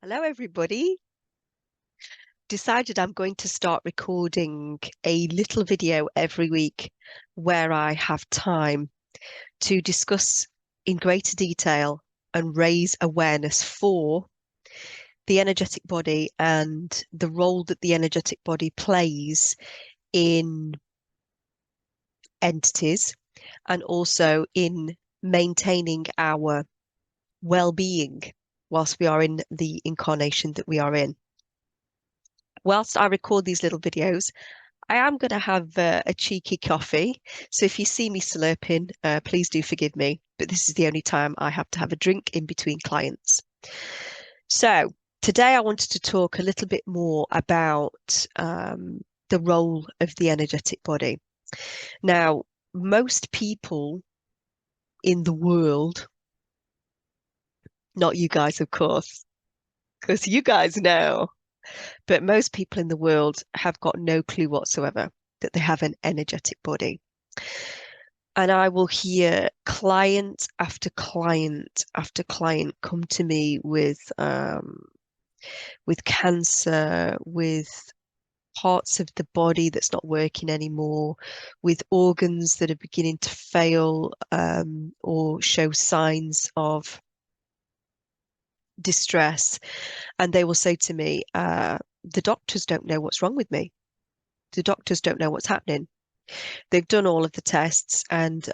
Hello, everybody. Decided I'm going to start recording a little video every week where I have time to discuss in greater detail and raise awareness for the energetic body and the role that the energetic body plays in entities and also in maintaining our well-being whilst we are in the incarnation that we are in. Whilst I record these little videos, I am going to have a cheeky coffee. So if you see me slurping, please do forgive me. But this is the only time I have to have a drink in between clients. So today I wanted to talk a little bit more about the role of the energetic body. Now, most people in the world, not you guys, of course, because you guys know, but most people in the world have got no clue whatsoever that they have an energetic body. And I will hear client after client after client come to me with cancer, with parts of the body that's not working anymore, with organs that are beginning to fail or show signs of distress. And they will say to me, the doctors don't know what's wrong with me. The doctors don't know what's happening. They've done all of the tests and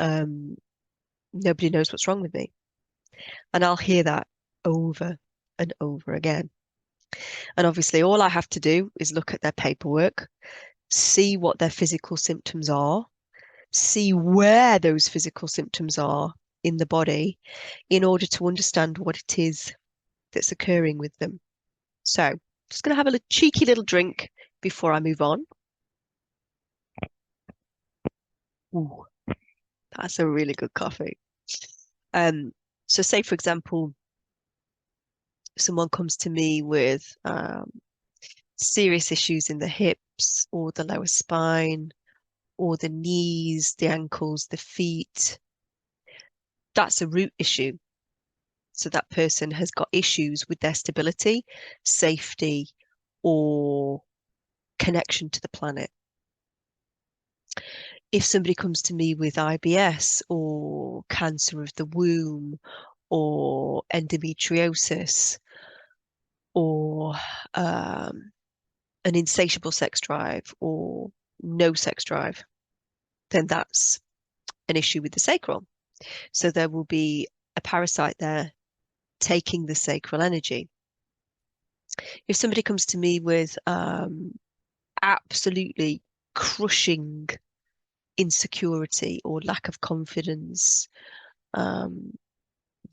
nobody knows what's wrong with me. And I'll hear that over and over again. And obviously, all I have to do is look at their paperwork, see what their physical symptoms are, see where those physical symptoms are in the body in order to understand what it is that's occurring with them. So, just going to have a cheeky little drink before I move on. Ooh, that's a really good coffee. So say, for example, someone comes to me with serious issues in the hips or the lower spine or the knees, the ankles, the feet. That's a root issue. So that person has got issues with their stability, safety, or connection to the planet. If somebody comes to me with IBS or cancer of the womb or endometriosis or an insatiable sex drive or no sex drive, then that's an issue with the sacral. So there will be a parasite there taking the sacral energy. If somebody comes to me with absolutely crushing insecurity or lack of confidence,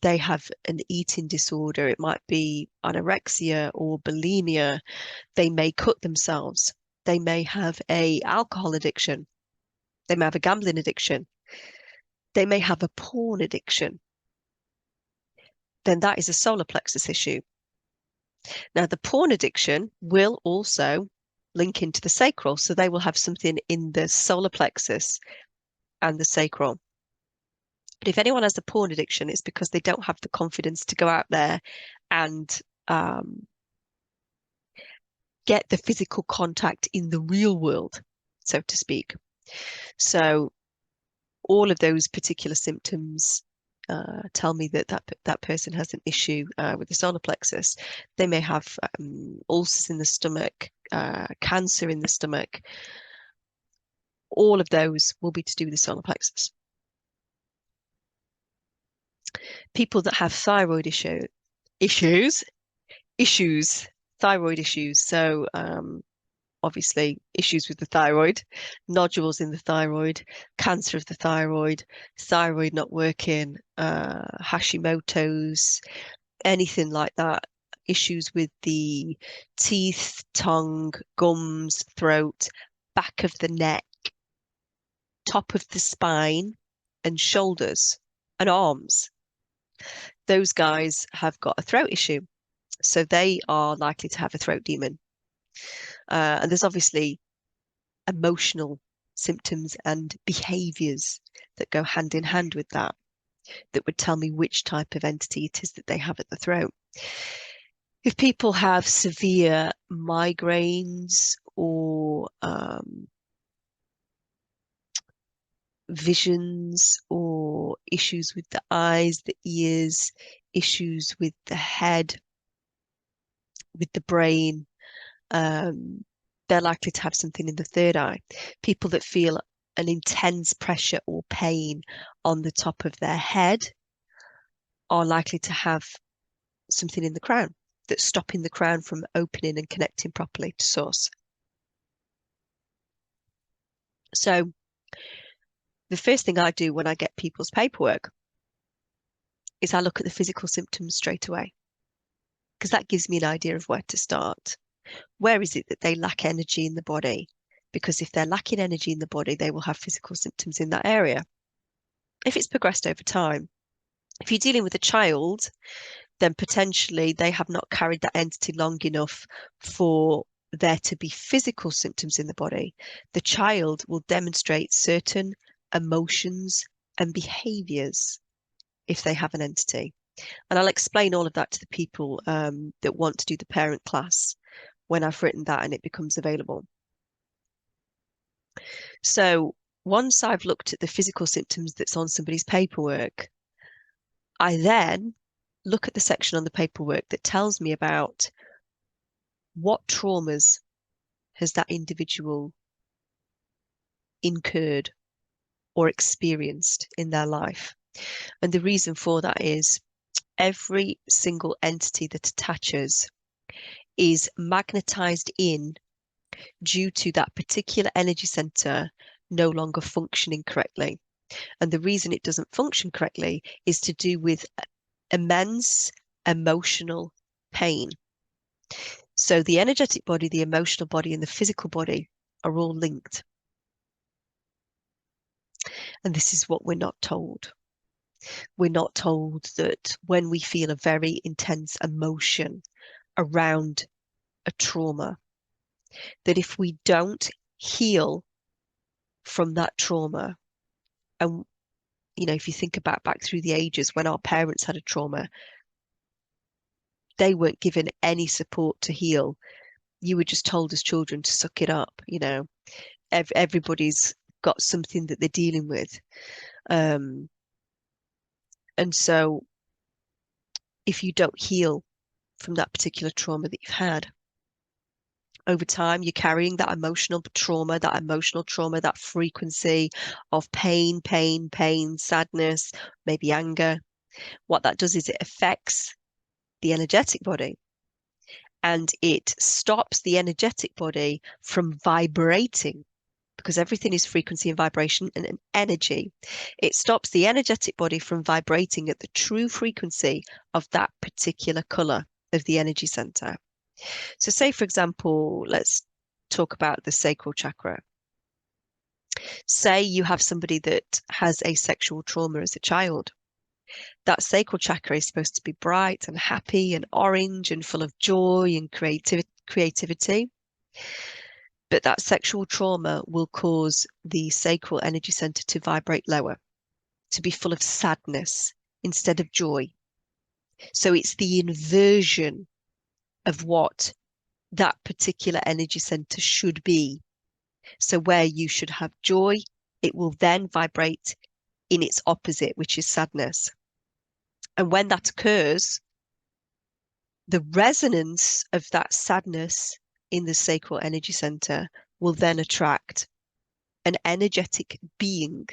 they have an eating disorder. It might be anorexia or bulimia. They may cut themselves. They may have an alcohol addiction. They may have a gambling addiction. They may have a porn addiction. Then that is a solar plexus issue. Now, the porn addiction will also link into the sacral. So they will have something in the solar plexus and the sacral. But if anyone has a porn addiction, it's because they don't have the confidence to go out there and get the physical contact in the real world, so to speak. So all of those particular symptoms tell me that that person has an issue with the solar plexus. They may have ulcers in the stomach, cancer in the stomach. All of those will be to do with the solar plexus. People that have thyroid issues, thyroid issues. So obviously issues with the thyroid, nodules in the thyroid, cancer of the thyroid not working, Hashimoto's, anything like that. Issues with the teeth, tongue, gums, throat, back of the neck, top of the spine, and shoulders and arms. Those guys have got a throat issue. So they are likely to have a throat demon. And there's obviously emotional symptoms and behaviors that go hand in hand with that would tell me which type of entity it is that they have at the throat. If people have severe migraines or visions or issues with the eyes, the ears, issues with the head, with the brain, um, they're likely to have something in the third eye. People that feel an intense pressure or pain on the top of their head are likely to have something in the crown that's stopping the crown from opening and connecting properly to source. So the first thing I do when I get people's paperwork is I look at the physical symptoms straight away, because that gives me an idea of where to start. Where is it that they lack energy in the body? Because if they're lacking energy in the body, they will have physical symptoms in that area. If it's progressed over time, if you're dealing with a child, then potentially they have not carried that entity long enough for there to be physical symptoms in the body. The child will demonstrate certain emotions and behaviors if they have an entity. And I'll explain all of that to the people that want to do the parent class when I've written that and it becomes available. So once I've looked at the physical symptoms that's on somebody's paperwork, I then look at the section on the paperwork that tells me about what traumas has that individual incurred or experienced in their life. And the reason for that is every single entity that attaches is magnetized in due to that particular energy center no longer functioning correctly. And the reason it doesn't function correctly is to do with immense emotional pain. So the energetic body, the emotional body, and the physical body are all linked. And this is what we're not told. We're not told that when we feel a very intense emotion around a trauma, that if we don't heal from that trauma, and if you think about back through the ages when our parents had a trauma, they weren't given any support to heal. You were just told as children to suck it up. Everybody's got something that they're dealing with. And so if you don't heal from that particular trauma that you've had, over time, you're carrying that emotional trauma, that frequency of pain, sadness, maybe anger. What that does is it affects the energetic body and it stops the energetic body from vibrating, because everything is frequency and vibration and energy. It stops the energetic body from vibrating at the true frequency of that particular color of the energy center. So say, for example, let's talk about the sacral chakra. Say you have somebody that has a sexual trauma as a child. That sacral chakra is supposed to be bright and happy and orange and full of joy and creativity. But that sexual trauma will cause the sacral energy center to vibrate lower, to be full of sadness instead of joy. So it's the inversion of what that particular energy center should be. So where you should have joy, it will then vibrate in its opposite, which is sadness. And when that occurs, the resonance of that sadness in the sacral energy center will then attract an energetic being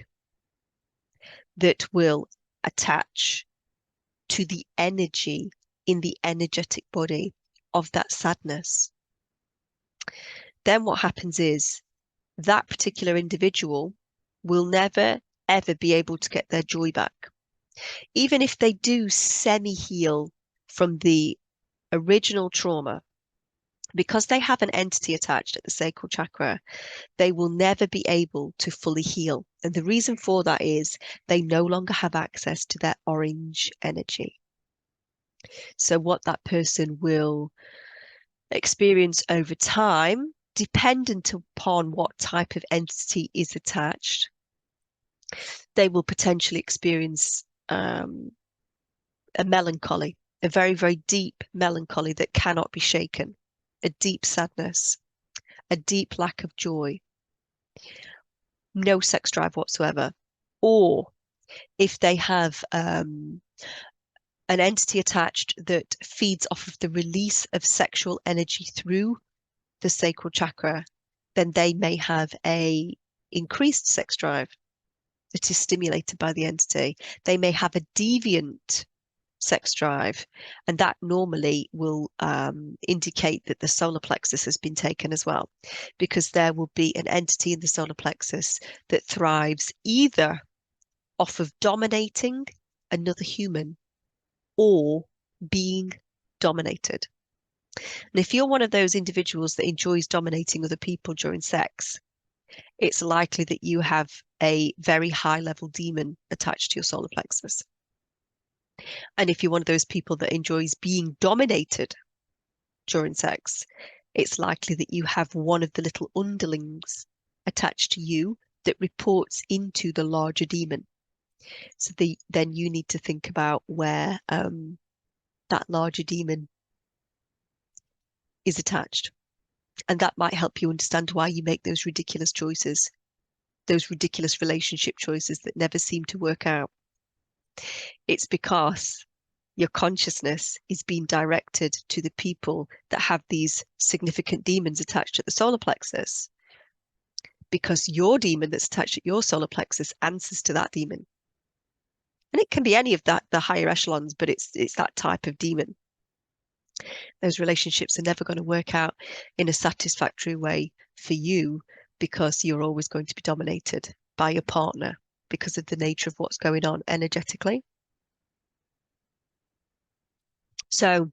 that will attach to the energy in the energetic body of that sadness. Then what happens is that particular individual will never, ever be able to get their joy back. Even if they do semi-heal from the original trauma, because they have an entity attached at the sacral chakra, they will never be able to fully heal. And the reason for that is they no longer have access to their orange energy. So what that person will experience over time, dependent upon what type of entity is attached, they will potentially experience a melancholy a very, very deep melancholy that cannot be shaken, a deep sadness, a deep lack of joy, no sex drive whatsoever. Or if they have an entity attached that feeds off of the release of sexual energy through the sacral chakra, then they may have a increased sex drive that is stimulated by the entity. They may have a deviant sex drive, and that normally will indicate that the solar plexus has been taken as well, because there will be an entity in the solar plexus that thrives either off of dominating another human or being dominated. And if you're one of those individuals that enjoys dominating other people during sex, it's likely that you have a very high level demon attached to your solar plexus. And if you're one of those people that enjoys being dominated during sex, it's likely that you have one of the little underlings attached to you that reports into the larger demon. So then you need to think about where that larger demon is attached. And that might help you understand why you make those ridiculous choices, those ridiculous relationship choices that never seem to work out. It's because your consciousness is being directed to the people that have these significant demons attached at the solar plexus, because your demon that's attached at your solar plexus answers to that demon. And it can be any of the higher echelons, but it's that type of demon. Those relationships are never going to work out in a satisfactory way for you, because you're always going to be dominated by your partner because of the nature of what's going on energetically. So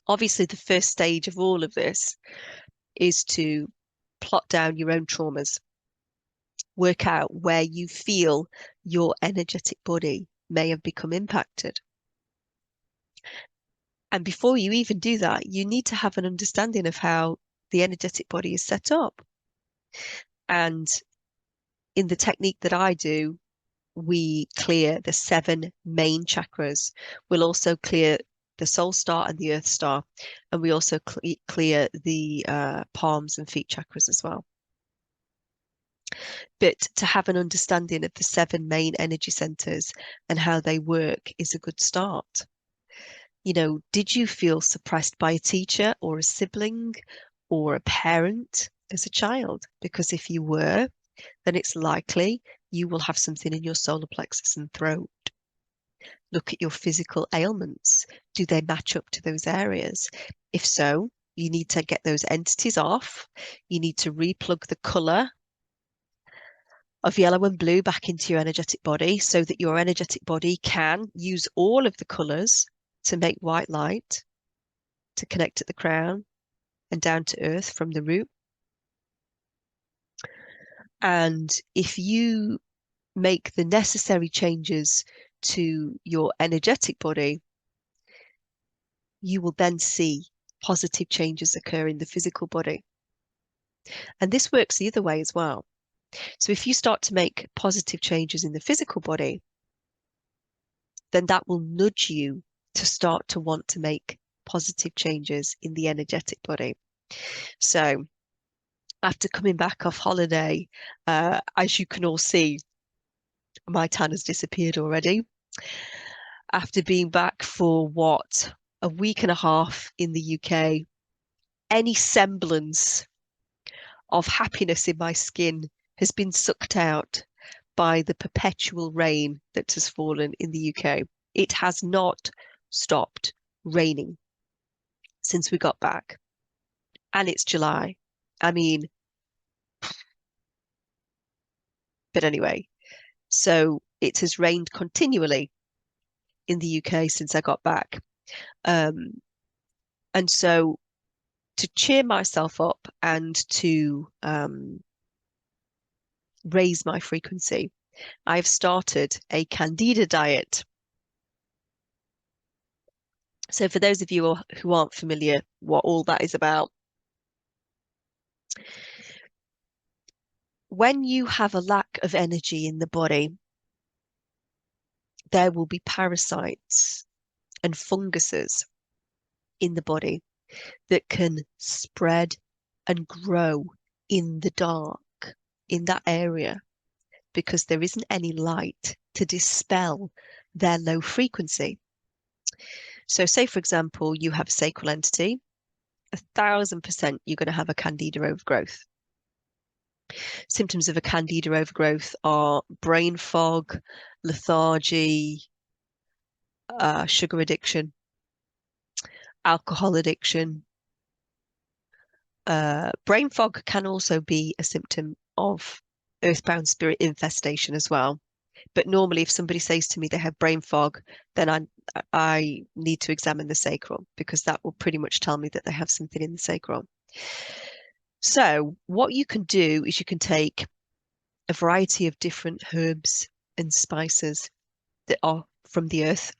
obviously the first stage of all of this is to plot down your own traumas, work out where you feel your energetic body may have become impacted. And before you even do that, you need to have an understanding of how the energetic body is set up. And in the technique that I do, we clear the 7 main chakras. We'll also clear the soul star and the earth star. And we also clear the palms and feet chakras as well. But to have an understanding of the 7 main energy centers and how they work is a good start. You know, did you feel suppressed by a teacher or a sibling or a parent as a child? Because if you were, then it's likely you will have something in your solar plexus and throat. Look at your physical ailments. Do they match up to those areas? If so, you need to get those entities off. You need to replug the color of yellow and blue back into your energetic body so that your energetic body can use all of the colors to make white light, to connect at the crown and down to earth from the root. And if you make the necessary changes to your energetic body, you will then see positive changes occur in the physical body. And this works the other way as well. So if you start to make positive changes in the physical body, then that will nudge you to start to want to make positive changes in the energetic body. So after coming back off holiday, as you can all see, my tan has disappeared already. After being back for what, a week and a half in the UK, any semblance of happiness in my skin has been sucked out by the perpetual rain that has fallen in the UK. It has not stopped raining since we got back. And it's July. I mean, but anyway, so it has rained continually in the UK since I got back. And so to cheer myself up and to raise my frequency, I've started a Candida diet. So for those of you who aren't familiar what all that is about, when you have a lack of energy in the body, there will be parasites and funguses in the body that can spread and grow in the dark in that area because there isn't any light to dispel their low frequency. So say, for example, you have a sacral entity, 1,000% you're going to have a candida overgrowth. Symptoms of a candida overgrowth are brain fog, lethargy, sugar addiction, alcohol addiction. Brain fog can also be a symptom of earthbound spirit infestation as well. But normally, if somebody says to me they have brain fog, then I need to examine the sacral because that will pretty much tell me that they have something in the sacral. So what you can do is you can take a variety of different herbs and spices that are from the earth.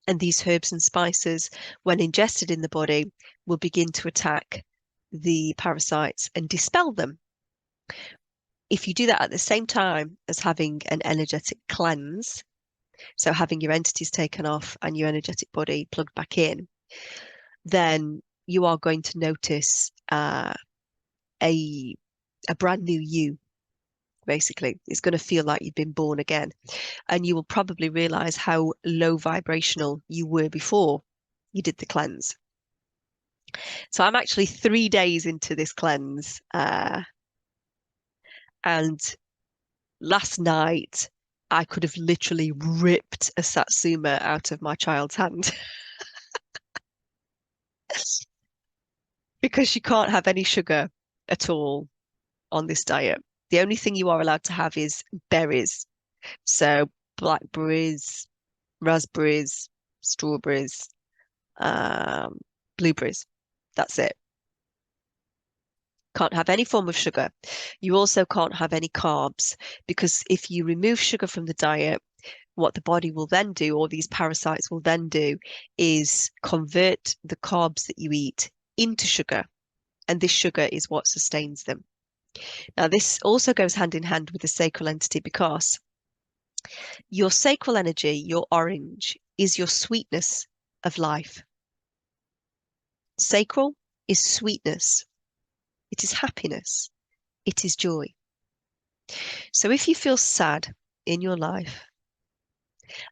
And these herbs and spices, when ingested in the body, will begin to attack the parasites and dispel them. If you do that at the same time as having an energetic cleanse, so having your entities taken off and your energetic body plugged back in, then you are going to notice a brand new you, basically. It's going to feel like you've been born again. And you will probably realize how low vibrational you were before you did the cleanse. So I'm actually 3 days into this cleanse. And last night, I could have literally ripped a satsuma out of my child's hand because you can't have any sugar at all on this diet. The only thing you are allowed to have is berries. So blackberries, raspberries, strawberries, um, blueberries. That's it. Can't have any form of sugar. You also can't have any carbs because if you remove sugar from the diet, what the body will then do, or these parasites will then do, is convert the carbs that you eat into sugar. And this sugar is what sustains them. Now, this also goes hand in hand with the sacral entity because your sacral energy, your orange, is your sweetness of life. Sacral is sweetness. It is happiness. It is joy. So if you feel sad in your life,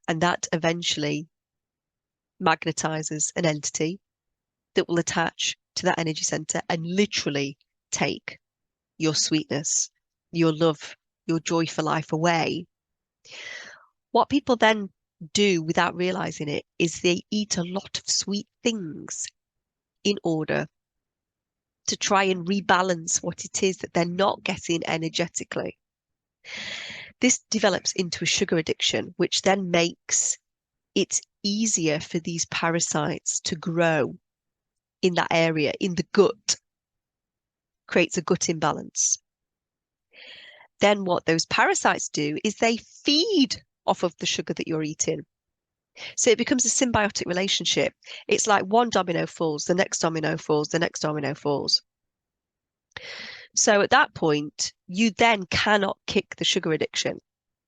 and that eventually magnetizes an entity that will attach to that energy center and literally take your sweetness, your love, your joy for life away. What people then do without realizing it is they eat a lot of sweet things in order to try and rebalance what it is that they're not getting energetically. This develops into a sugar addiction, which then makes it easier for these parasites to grow in that area, in the gut, creates a gut imbalance. Then what those parasites do is they feed off of the sugar that you're eating. So it becomes a symbiotic relationship. It's like one domino falls, the next domino falls, the next domino falls. So at that point, you then cannot kick the sugar addiction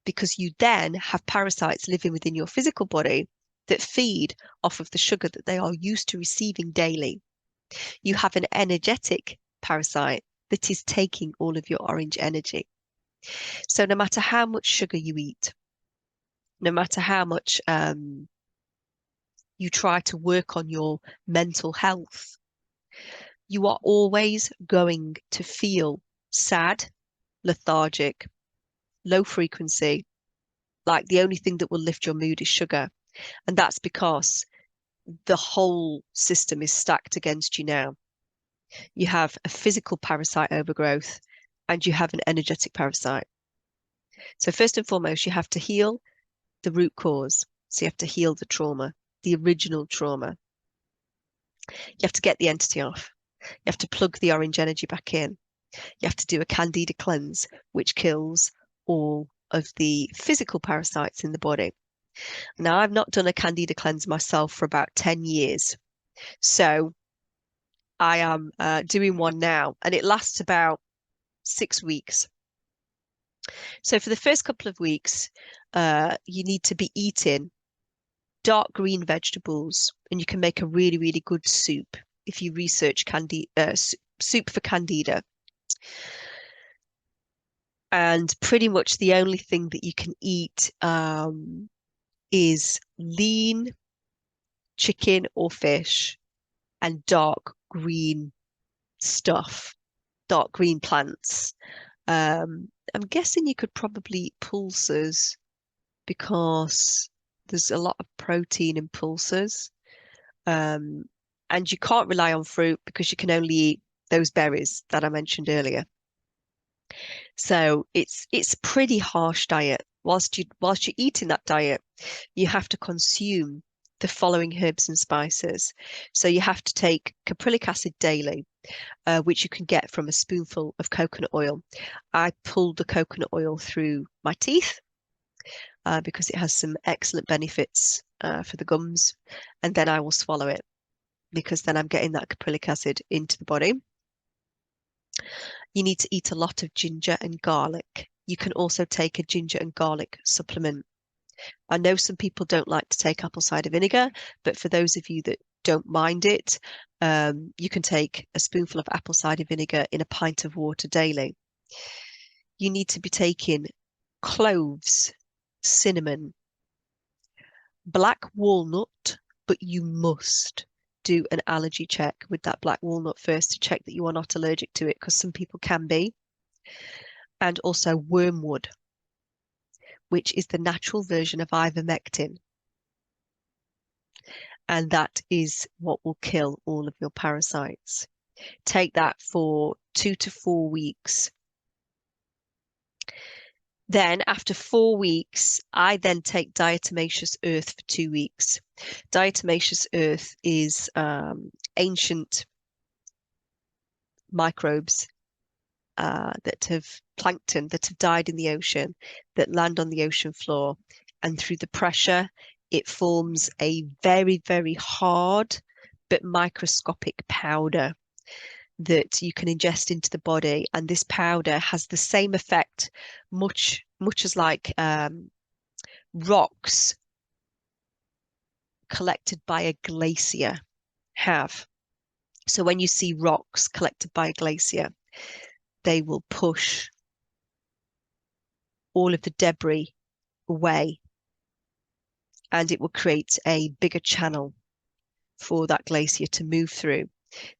because you then have parasites living within your physical body that feed off of the sugar that they are used to receiving daily. You have an energetic parasite that is taking all of your orange energy. So no matter how much sugar you eat, no matter how much you try to work on your mental health, you are always going to feel sad, lethargic, low frequency, like the only thing that will lift your mood is sugar. And that's because the whole system is stacked against you now. You have a physical parasite overgrowth and you have an energetic parasite. So first and foremost, you have to heal the root cause. So you have to heal the trauma, the original trauma. You have to get the entity off. You have to plug the orange energy back in. You have to do a candida cleanse, which kills all of the physical parasites in the body. Now, I've not done a candida cleanse myself for about 10 years. So I am doing one now, and it lasts about 6 weeks. So for the first couple of weeks, you need to be eating dark green vegetables, and you can make a really, really good soup if you research soup for candida. And pretty much the only thing that you can eat is lean chicken or fish and dark green stuff, dark green plants. I'm guessing you could probably eat pulses because there's a lot of protein in pulses. Um, and you can't rely on fruit because you can only eat those berries that I mentioned earlier. So it's a pretty harsh diet. Whilst you're eating that diet, you have to consume the following herbs and spices. So you have to take caprylic acid daily, which you can get from a spoonful of coconut oil. I pulled the coconut oil through my teeth because it has some excellent benefits for the gums, and then I will swallow it because then I'm getting that caprylic acid into the body. You need to eat a lot of ginger and garlic. You can also take a ginger and garlic supplement. I know some people don't like to take apple cider vinegar, but for those of you that don't mind it, you can take a spoonful of apple cider vinegar in a pint of water daily. You need to be taking cloves, cinnamon, black walnut, but you must do an allergy check with that black walnut first to check that you are not allergic to it, because some people can be. And also wormwood, which is the natural version of ivermectin. And that is what will kill all of your parasites. Take that for 2 to 4 weeks. Then after 4 weeks, I then take diatomaceous earth for 2 weeks. Diatomaceous earth is ancient microbes that have plankton that have died in the ocean that land on the ocean floor. And through the pressure, it forms a very, very hard but microscopic powder that you can ingest into the body. And this powder has the same effect, much as like rocks collected by a glacier have. So when you see rocks collected by a glacier, they will push all of the debris away, and it will create a bigger channel for that glacier to move through.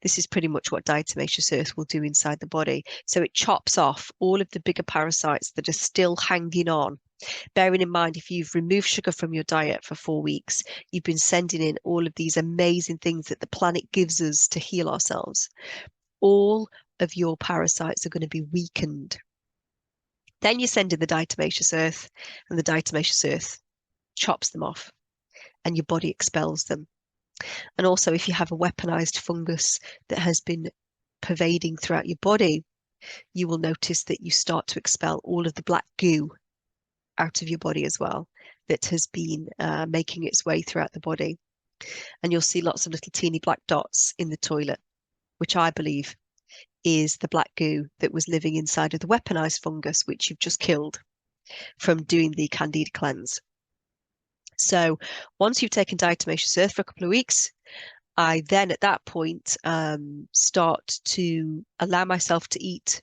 This is pretty much what diatomaceous earth will do inside the body. So it chops off all of the bigger parasites that are still hanging on. Bearing in mind, if you've removed sugar from your diet for 4 weeks, you've been sending in all of these amazing things that the planet gives us to heal ourselves. All of your parasites are going to be weakened. Then you send in the diatomaceous earth, and the diatomaceous earth chops them off, and your body expels them. And also, if you have a weaponized fungus that has been pervading throughout your body, you will notice that you start to expel all of the black goo out of your body as well that has been making its way throughout the body. And you'll see lots of little teeny black dots in the toilet, which I believe is the black goo that was living inside of the weaponized fungus, which you've just killed from doing the Candida cleanse. So once you've taken diatomaceous earth for a couple of weeks, I then at that point start to allow myself to eat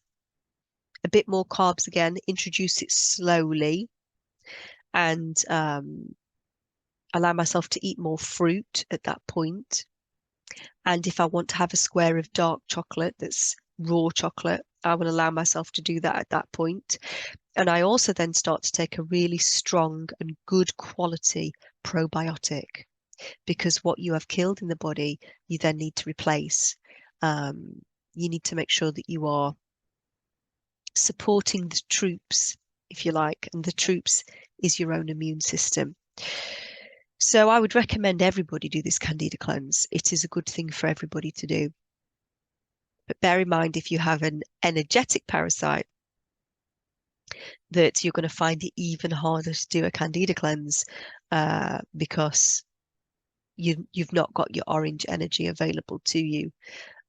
a bit more carbs again, introduce it slowly, and allow myself to eat more fruit at that point. And if I want to have a square of dark chocolate that's raw chocolate, I will allow myself to do that at that point. And I also then start to take a really strong and good quality probiotic, because what you have killed in the body, you then need to replace. You need to make sure that you are supporting the troops, if you like, and the troops is your own immune system. So I would recommend everybody do this Candida cleanse. It is a good thing for everybody to do. But bear in mind, if you have an energetic parasite, that you're going to find it even harder to do a Candida cleanse because you've not got your orange energy available to you.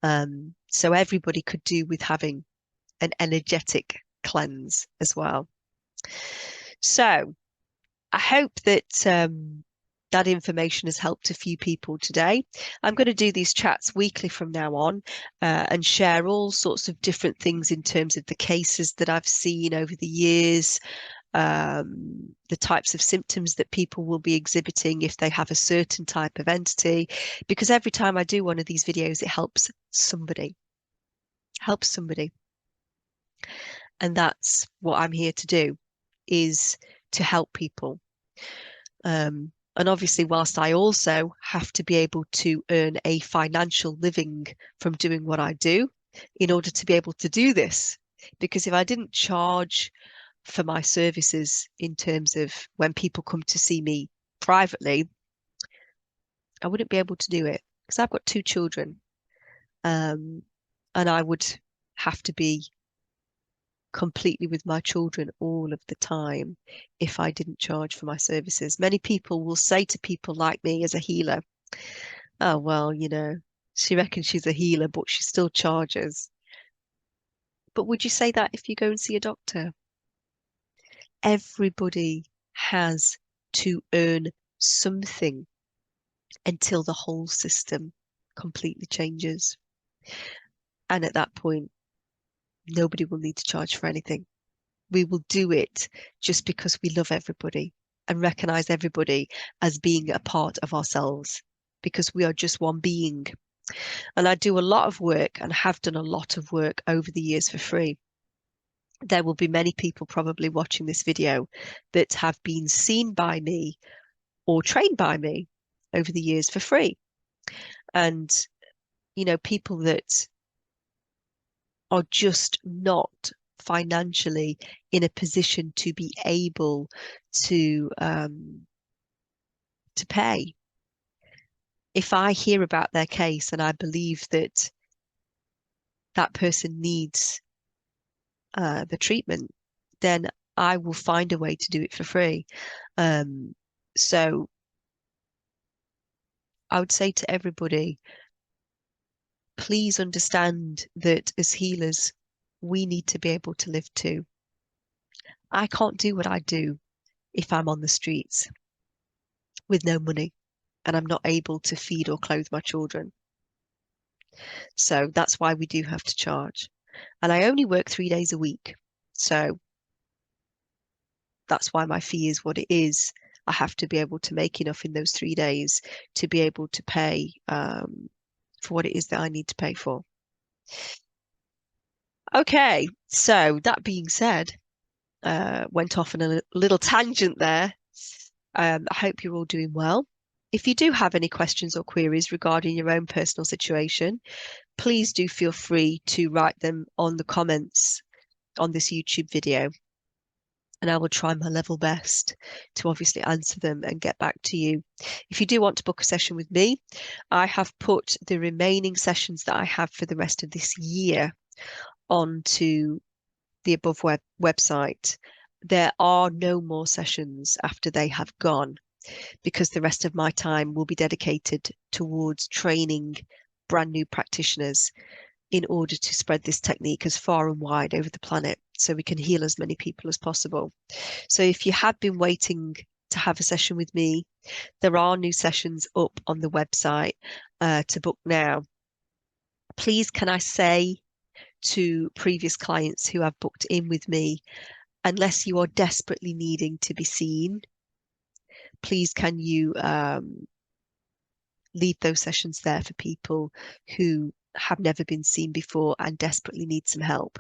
So everybody could do with having an energetic cleanse as well. So I hope that that information has helped a few people today. I'm going to do these chats weekly from now on, and share all sorts of different things in terms of the cases that I've seen over the years, the types of symptoms that people will be exhibiting if they have a certain type of entity, because every time I do one of these videos, it helps somebody, and that's what I'm here to do, is to help people. And obviously, whilst I also have to be able to earn a financial living from doing what I do in order to be able to do this, because if I didn't charge for my services in terms of when people come to see me privately, I wouldn't be able to do it because I've got 2 children, and I would have to be completely with my children all of the time if I didn't charge for my services. Many people will say to people like me as a healer, oh, well, she reckons she's a healer, but she still charges. But would you say that if you go and see a doctor? Everybody has to earn something until the whole system completely changes. And at that point, nobody will need to charge for anything. We will do it just because we love everybody and recognize everybody as being a part of ourselves, because we are just one being. And I do a lot of work and have done a lot of work over the years for free. There will be many people probably watching this video that have been seen by me or trained by me over the years for free. And, people that are just not financially in a position to be able to pay. If I hear about their case and I believe that that person needs the treatment, then I will find a way to do it for free. So I would say to everybody, please understand that as healers, we need to be able to live too. I can't do what I do if I'm on the streets with no money and I'm not able to feed or clothe my children. So that's why we do have to charge. And I only work 3 days a week. So that's why my fee is what it is. I have to be able to make enough in those 3 days to be able to pay for what it is that I need to pay for. Okay, so that being said, went off on a little tangent there. I hope you're all doing well. If you do have any questions or queries regarding your own personal situation, please do feel free to write them on the comments on this YouTube video. And I will try my level best to obviously answer them and get back to you. If you do want to book a session with me, I have put the remaining sessions that I have for the rest of this year onto the above website. There are no more sessions after they have gone, because the rest of my time will be dedicated towards training brand new practitioners in order to spread this technique as far and wide over the planet so we can heal as many people as possible. So if you have been waiting to have a session with me, there are new sessions up on the website to book now. Please, can I say to previous clients who have booked in with me, unless you are desperately needing to be seen, please can you leave those sessions there for people who have never been seen before and desperately need some help.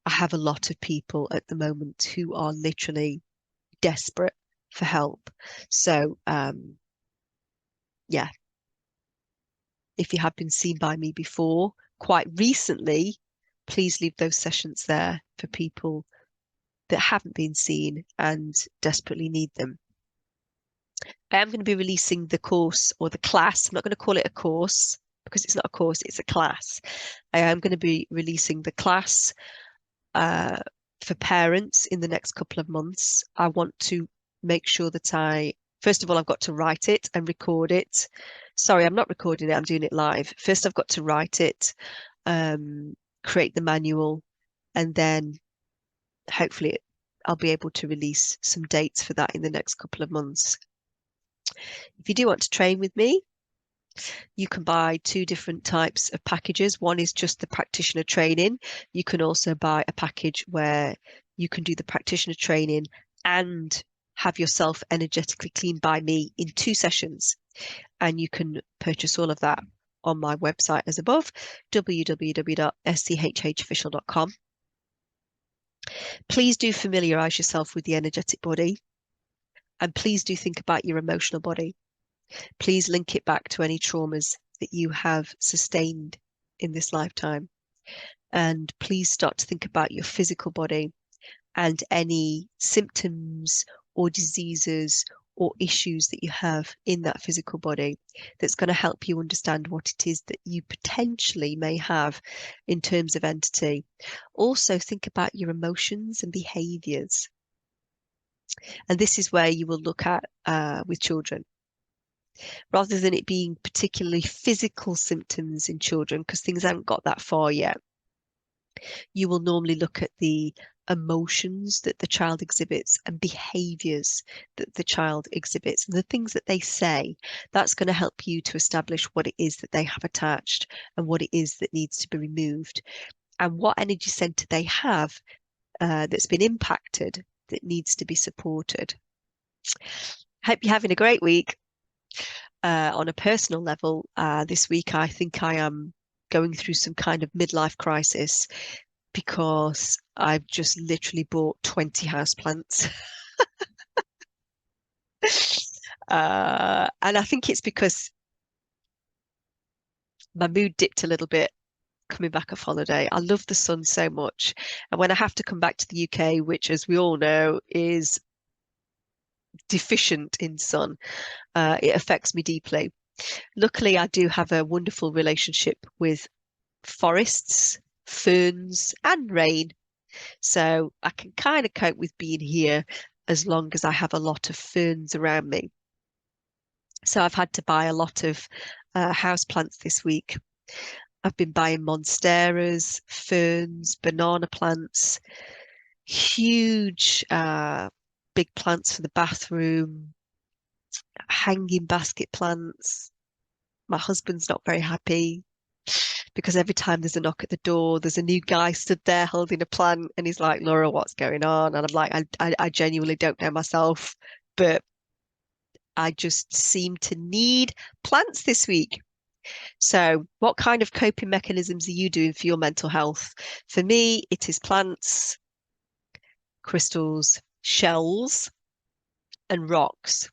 I have a lot of people at the moment who are literally desperate for help. So, yeah, if you have been seen by me before, quite recently, please leave those sessions there for people that haven't been seen and desperately need them. I am going to be releasing the course or the class. I'm not going to call it a course because it's not a course, it's a class. I am going to be releasing the class for parents in the next couple of months. I want to make sure that first of all, I've got to write it and record it. Sorry, I'm not recording it, I'm doing it live. First, I've got to write it, create the manual, and then hopefully I'll be able to release some dates for that in the next couple of months. If you do want to train with me, you can buy two different types of packages. One is just the practitioner training. You can also buy a package where you can do the practitioner training and have yourself energetically cleaned by me in 2 sessions. And you can purchase all of that on my website as above, www.schhofficial.com. Please do familiarize yourself with the energetic body, and please do think about your emotional body. Please link it back to any traumas that you have sustained in this lifetime. And please start to think about your physical body and any symptoms or diseases or issues that you have in that physical body that's going to help you understand what it is that you potentially may have in terms of entity. Also, think about your emotions and behaviors. And this is where you will look at with children. Rather than it being particularly physical symptoms in children, because things haven't got that far yet, you will normally look at the emotions that the child exhibits and behaviors that the child exhibits and the things that they say. That's going to help you to establish what it is that they have attached and what it is that needs to be removed and what energy center they have that's been impacted that needs to be supported. Hope you're having a great week. On a personal level, this week I think I am going through some kind of midlife crisis because I've just literally bought 20 houseplants. And I think it's because my mood dipped a little bit coming back off holiday. I love the sun so much. And when I have to come back to the UK, which, as we all know, is deficient in sun, it affects me deeply. Luckily, I do have a wonderful relationship with forests, ferns, and rain. So I can kind of cope with being here as long as I have a lot of ferns around me. So I've had to buy a lot of house plants this week. I've been buying monsteras, ferns, banana plants, huge big plants for the bathroom, hanging basket plants. My husband's not very happy because every time there's a knock at the door, there's a new guy stood there holding a plant, and he's like, Laura, what's going on? And I'm like, I genuinely don't know myself, but I just seem to need plants this week. So, what kind of coping mechanisms are you doing for your mental health? For me, it is plants, crystals, shells, and rocks.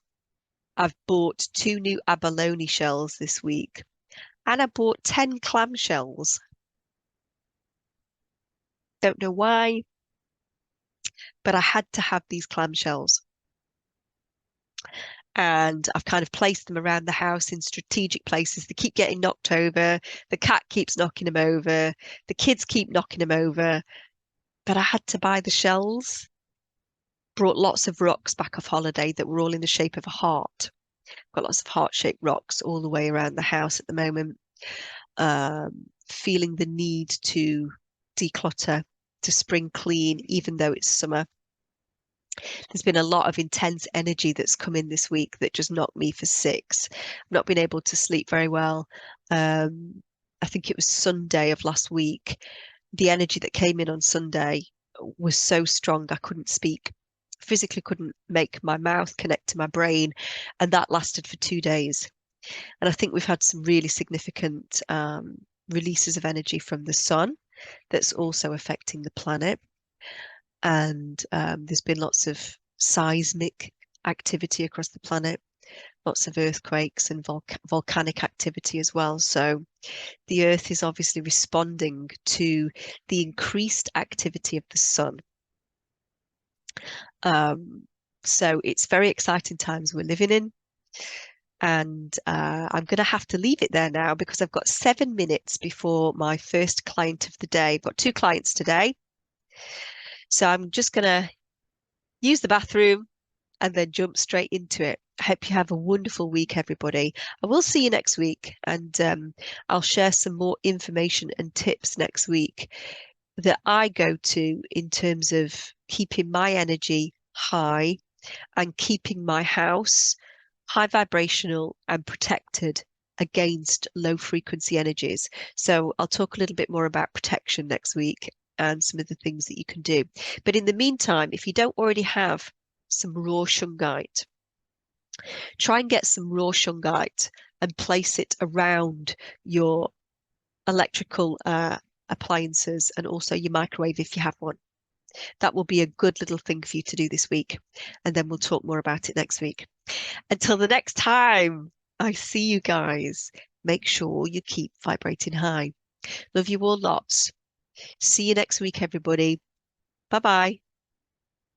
I've bought 2 new abalone shells this week, and I bought 10 clam shells. Don't know why, but I had to have these clamshells. And I've kind of placed them around the house in strategic places. They keep getting knocked over. The cat keeps knocking them over. The kids keep knocking them over. But I had to buy the shells. Brought lots of rocks back off holiday that were all in the shape of a heart. Got lots of heart-shaped rocks all the way around the house at the moment. Feeling the need to declutter, to spring clean, even though it's summer. There's been a lot of intense energy that's come in this week that just knocked me for six. I've not been able to sleep very well. I think it was Sunday of last week. The energy that came in on Sunday was so strong I couldn't speak. Physically couldn't make my mouth connect to my brain, and that lasted for 2 days. And I think we've had some really significant releases of energy from the sun that's also affecting the planet. And there's been lots of seismic activity across the planet, lots of earthquakes and volcanic activity as well. So the Earth is obviously responding to the increased activity of the sun. So it's very exciting times we're living in. And I'm going to have to leave it there now because I've got 7 minutes before my first client of the day. I've got 2 clients today. So I'm just going to use the bathroom and then jump straight into it. I hope you have a wonderful week, everybody. I will see you next week, and I'll share some more information and tips next week that I go to in terms of keeping my energy high and keeping my house high vibrational and protected against low frequency energies. So I'll talk a little bit more about protection next week and some of the things that you can do. But in the meantime, if you don't already have some raw shungite, try and get some raw shungite and place it around your electrical appliances and also your microwave if you have one. That will be a good little thing for you to do this week. And then we'll talk more about it next week. Until the next time I see you guys, make sure you keep vibrating high. Love you all lots. See you next week, everybody. Bye bye.